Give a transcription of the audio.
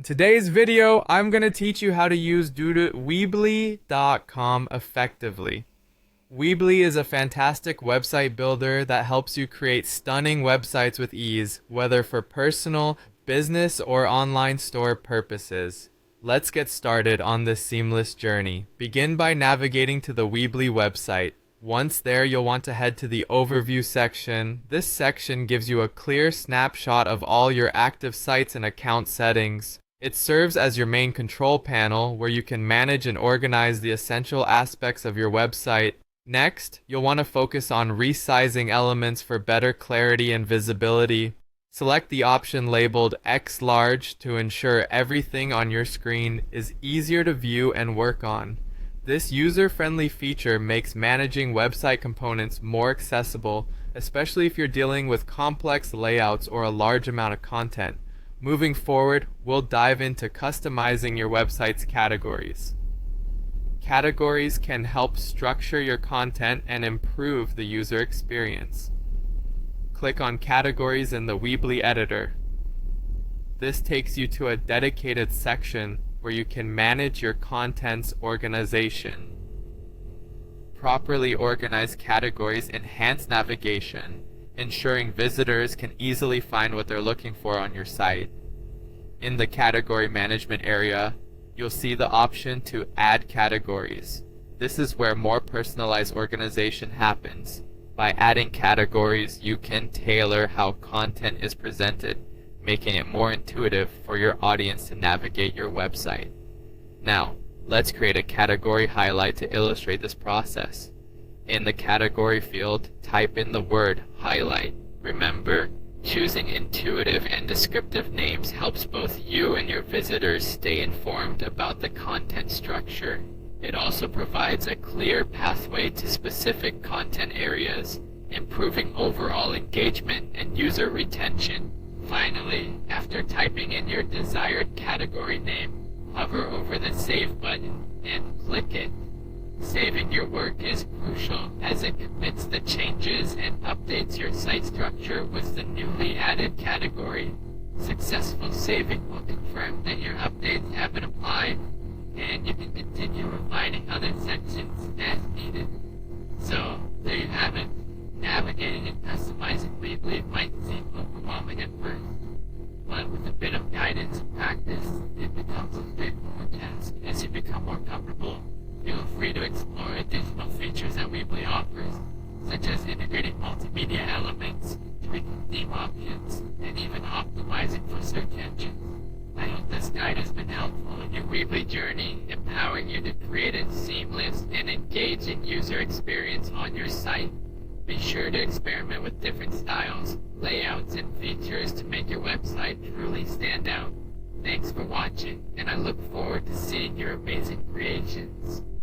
today's video, I'm going to teach you how to use Weebly.com effectively. Weebly is a fantastic website builder that helps you create stunning websites with ease, whether for personal, business, or online store purposes. Let's get started on this seamless journey. Begin by navigating to the Weebly website. Once there, you'll want to head to the Overview section. This section gives you a clear snapshot of all your active sites and account settings. It serves as your main control panel where you can manage and organize the essential aspects of your website. Next, you'll want to focus on resizing elements for better clarity and visibility. Select the option labeled X large to ensure everything on your screen is easier to view and work on. This user-friendly feature makes managing website components more accessible, especially if you're dealing with complex layouts or a large amount of content. Moving forward, we'll dive into customizing your website's categories. Categories can help structure your content and improve the user experience. Click on Categories in the Weebly editor. This takes you to a dedicated section where you can manage your content's organization. Properly organized categories enhance navigation, ensuring visitors can easily find what they're looking for on your site. In the category management area, you'll see the option to add categories. This is where more personalized organization happens. By adding categories, you can tailor how content is presented, making it more intuitive for your audience to navigate your website. Now, let's create a category highlight to illustrate this process. In the category field, type in the word highlight. Remember, choosing intuitive and descriptive names helps both you and your visitors stay informed about the content structure. It also provides a clear pathway to specific content areas, improving overall engagement and user retention. Finally, after typing in your desired category name, hover over the Save button and click it. Saving your work is crucial as it commits the changes and updates your site structure with the newly added category. Successful saving will confirm that your updates have been applied, and you can continue refining other sections as needed. So, there you have it. Navigating and customizing Weebly might seem overwhelming at first, but with a bit of guidance and practice, it becomes a straightforward task. As you become more comfortable, feel free to explore additional features that Weebly offers, such as integrating multimedia elements, tweaking theme options, and even optimizing for search engines. I hope this guide has been helpful in your Weebly journey, empowering you to create a seamless and engaging user experience on your site. Be sure to experiment with different styles, layouts, and features to make your website truly stand out. Thanks for watching, and I look forward to seeing your amazing creations.